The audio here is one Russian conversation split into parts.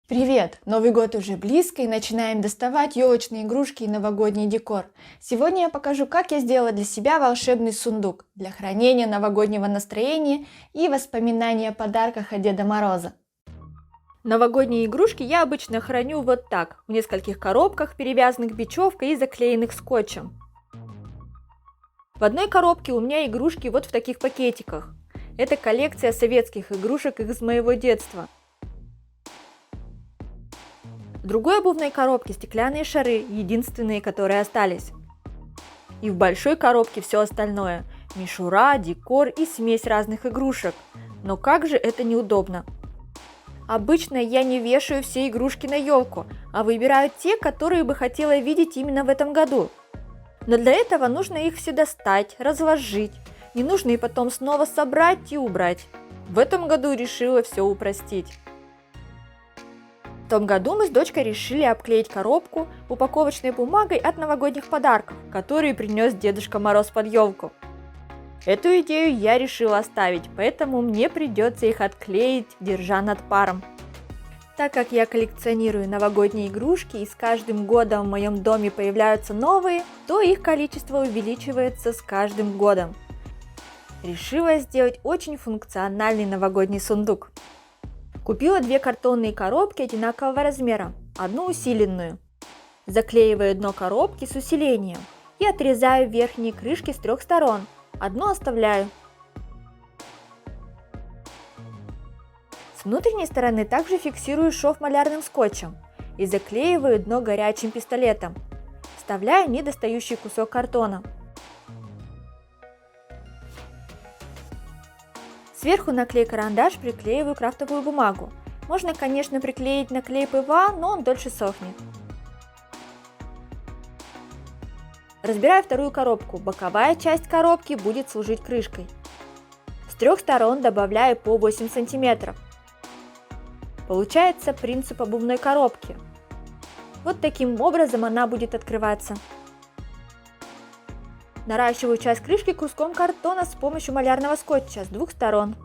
Привет! Новый год уже близко и начинаем доставать елочные игрушки и новогодний декор. Сегодня я покажу, как я сделала для себя волшебный сундук для хранения новогоднего настроения и воспоминаний о подарках от Деда Мороза. Новогодние игрушки я обычно храню вот так, в нескольких коробках, перевязанных бечевкой и заклеенных скотчем. В одной коробке у меня игрушки вот в таких пакетиках. Это коллекция советских игрушек из моего детства. В другой обувной коробке стеклянные шары, единственные, которые остались. И в большой коробке все остальное – мишура, декор и смесь разных игрушек. Но как же это неудобно. Обычно я не вешаю все игрушки на елку, а выбираю те, которые бы хотела видеть именно в этом году. Но для этого нужно их все достать, разложить. Не нужно и потом снова собрать и убрать. В этом году решила все упростить. В том году мы с дочкой решили обклеить коробку упаковочной бумагой от новогодних подарков, которые принес Дедушка Мороз под елку. Эту идею я решила оставить, поэтому мне придется их отклеить, держа над паром. Так как я коллекционирую новогодние игрушки и с каждым годом в моем доме появляются новые, то их количество увеличивается с каждым годом. Решила сделать очень функциональный новогодний сундук. Купила две картонные коробки одинакового размера, одну усиленную. Заклеиваю дно коробки с усилением и отрезаю верхние крышки с 3 сторон, одну оставляю. С внутренней стороны также фиксирую шов малярным скотчем и заклеиваю дно горячим пистолетом. Вставляю недостающий кусок картона. Сверху на клей-карандаш приклеиваю крафтовую бумагу. Можно, конечно, приклеить на клей ПВА, но он дольше сохнет. Разбираю вторую коробку. Боковая часть коробки будет служить крышкой. С 3 сторон добавляю по 8 см. Получается принцип обувной коробки. Вот таким образом она будет открываться. Наращиваю часть крышки куском картона с помощью малярного скотча с 2 сторон.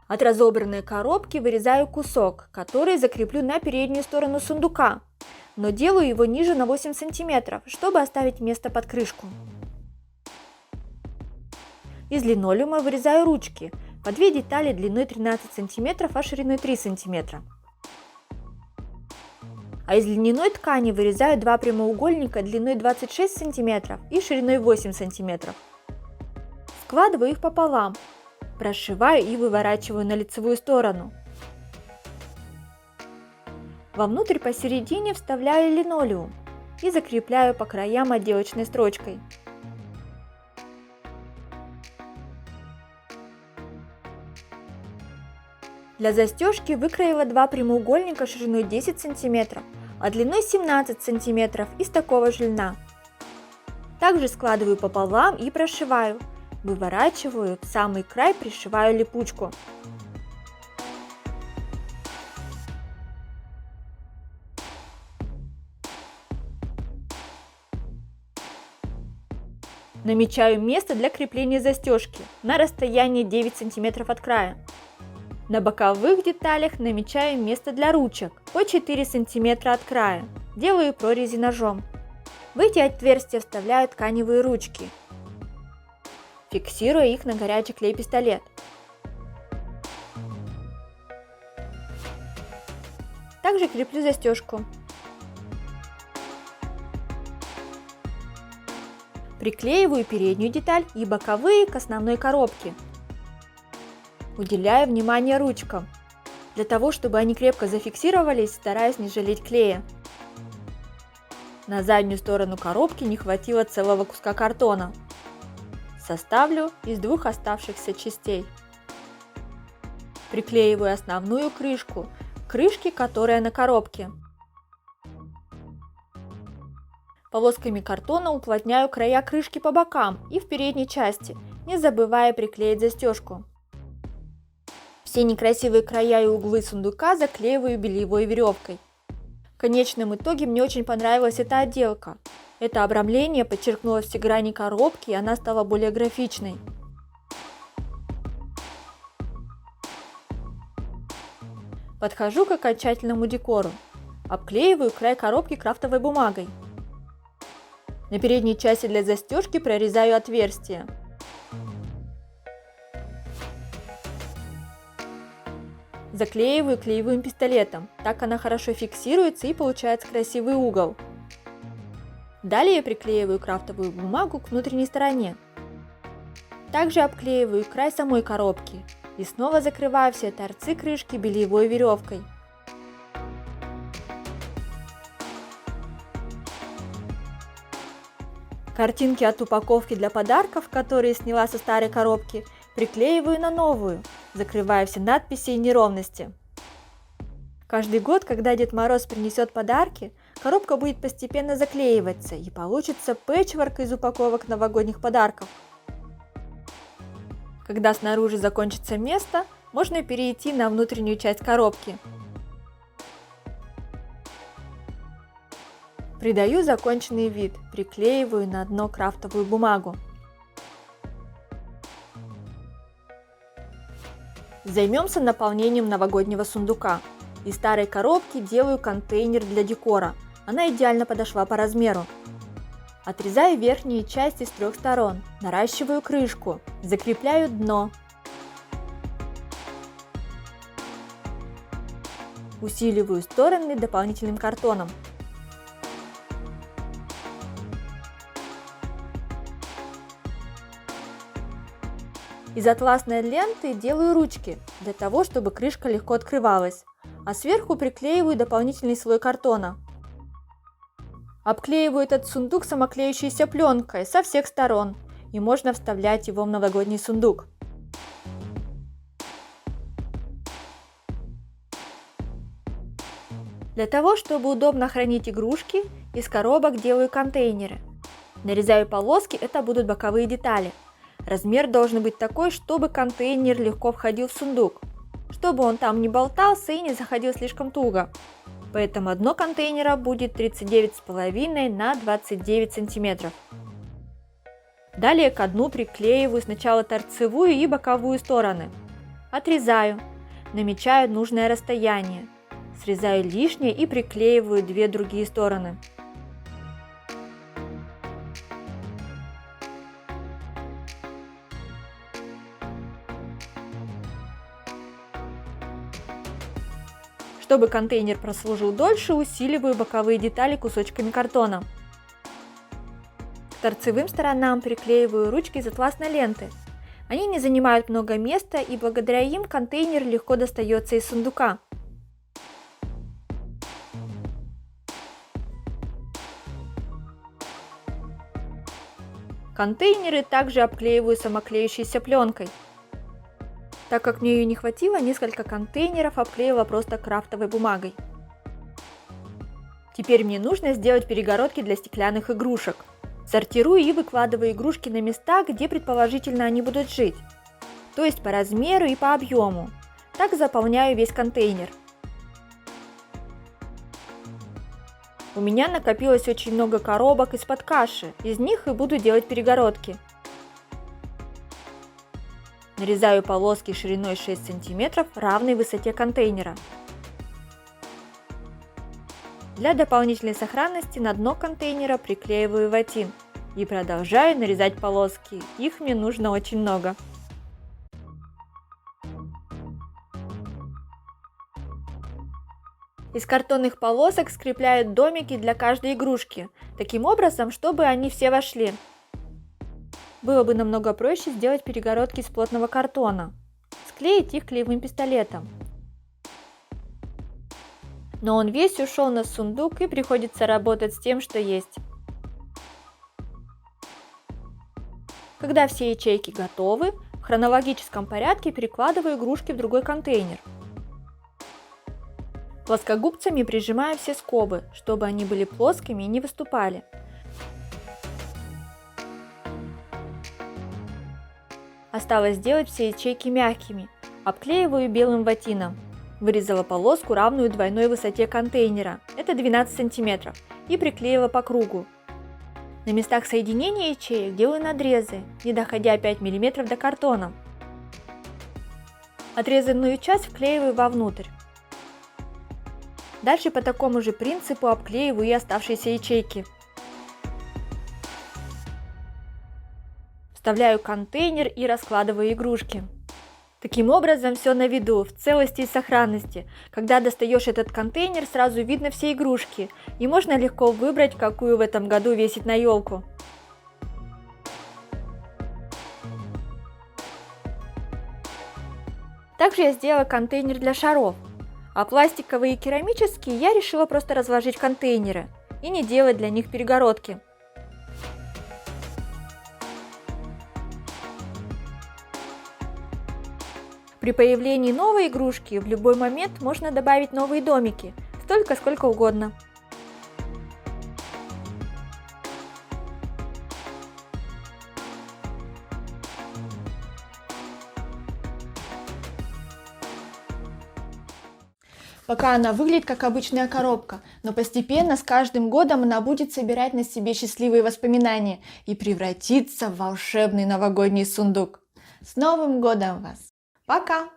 От разобранной коробки вырезаю кусок, который закреплю на переднюю сторону сундука, но делаю его ниже на 8 см, чтобы оставить место под крышку. Из линолеума вырезаю ручки, по 2 детали длиной 13 см, а шириной 3 см. А из льняной ткани вырезаю 2 прямоугольника длиной 26 см и шириной 8 см. Складываю их пополам, прошиваю и выворачиваю на лицевую сторону. Вовнутрь посередине вставляю линолеум и закрепляю по краям отделочной строчкой. Для застежки выкроила 2 прямоугольника шириной 10 см, а длиной 17 см из такого же льна. Также складываю пополам и прошиваю. Выворачиваю, в самый край пришиваю липучку. Намечаю место для крепления застежки на расстоянии 9 см от края. На боковых деталях намечаю место для ручек по 4 см от края. Делаю прорези ножом. В эти отверстия вставляю тканевые ручки, фиксируя их на горячий клей-пистолет. Также креплю застежку. Приклеиваю переднюю деталь и боковые к основной коробке. Уделяю внимание ручкам. Для того, чтобы они крепко зафиксировались, стараюсь не жалеть клея. На заднюю сторону коробки не хватило целого куска картона. Составлю из 2 оставшихся частей. Приклеиваю основную крышку к крышке, которая на коробке. Полосками картона уплотняю края крышки по бокам и в передней части, не забывая приклеить застежку. Все некрасивые края и углы сундука заклеиваю бельевой веревкой. В конечном итоге мне очень понравилась эта отделка. Это обрамление подчеркнуло все грани коробки, и она стала более графичной. Подхожу к окончательному декору. Обклеиваю край коробки крафтовой бумагой. На передней части для застежки прорезаю отверстие. Заклеиваю клеевым пистолетом, так она хорошо фиксируется и получается красивый угол. Далее приклеиваю крафтовую бумагу к внутренней стороне. Также обклеиваю край самой коробки и снова закрываю все торцы крышки бельевой веревкой. Картинки от упаковки для подарков, которые сняла со старой коробки, приклеиваю на новую, закрывая все надписи и неровности. Каждый год, когда Дед Мороз принесет подарки, коробка будет постепенно заклеиваться и получится пэтчворк из упаковок новогодних подарков. Когда снаружи закончится место, можно перейти на внутреннюю часть коробки. Придаю законченный вид, приклеиваю на дно крафтовую бумагу. Займемся наполнением новогоднего сундука. Из старой коробки делаю контейнер для декора. Она идеально подошла по размеру. Отрезаю верхние части с 3 сторон, наращиваю крышку, закрепляю дно. Усиливаю стороны дополнительным картоном. Из атласной ленты делаю ручки, для того, чтобы крышка легко открывалась, а сверху приклеиваю дополнительный слой картона. Обклеиваю этот сундук самоклеющейся пленкой со всех сторон, и можно вставлять его в новогодний сундук. Для того, чтобы удобно хранить игрушки, из коробок делаю контейнеры. Нарезаю полоски, это будут боковые детали. Размер должен быть такой, чтобы контейнер легко входил в сундук, чтобы он там не болтался и не заходил слишком туго. Поэтому дно контейнера будет 39,5 на 29 см. Далее к дну приклеиваю сначала торцевую и боковую стороны. Отрезаю, намечаю нужное расстояние, срезаю лишнее и приклеиваю 2 другие стороны. Чтобы контейнер прослужил дольше, усиливаю боковые детали кусочками картона. К торцевым сторонам приклеиваю ручки из атласной ленты. Они не занимают много места, и благодаря им контейнер легко достается из сундука. Контейнеры также обклеиваю самоклеющейся пленкой. Так как мне ее не хватило, несколько контейнеров обклеила просто крафтовой бумагой. Теперь мне нужно сделать перегородки для стеклянных игрушек. Сортирую и выкладываю игрушки на места, где предположительно они будут жить. То есть по размеру и по объему. Так заполняю весь контейнер. У меня накопилось очень много коробок из-под каши, из них и буду делать перегородки. Нарезаю полоски шириной 6 см равной высоте контейнера. Для дополнительной сохранности на дно контейнера приклеиваю ватин и продолжаю нарезать полоски, их мне нужно очень много. Из картонных полосок скрепляют домики для каждой игрушки, таким образом, чтобы они все вошли. Было бы намного проще сделать перегородки из плотного картона, склеить их клеевым пистолетом. Но он весь ушел на сундук, и приходится работать с тем, что есть. Когда все ячейки готовы, в хронологическом порядке перекладываю игрушки в другой контейнер. Плоскогубцами прижимаю все скобы, чтобы они были плоскими и не выступали. Осталось сделать все ячейки мягкими. Обклеиваю белым ватином. Вырезала полоску, равную двойной высоте контейнера, это 12 см, и приклеила по кругу. На местах соединения ячеек делаю надрезы, не доходя 5 мм до картона. Отрезанную часть вклеиваю вовнутрь. Дальше по такому же принципу обклеиваю и оставшиеся ячейки. Вставляю контейнер и раскладываю игрушки. Таким образом, все на виду, в целости и сохранности. Когда достаешь этот контейнер, сразу видно все игрушки, и можно легко выбрать, какую в этом году весить на елку. Также я сделала контейнер для шаров, а пластиковые и керамические я решила просто разложить в контейнеры и не делать для них перегородки. При появлении новой игрушки в любой момент можно добавить новые домики, столько сколько угодно. Пока она выглядит как обычная коробка, но постепенно с каждым годом она будет собирать на себе счастливые воспоминания и превратиться в волшебный новогодний сундук. С Новым годом вас! Пока!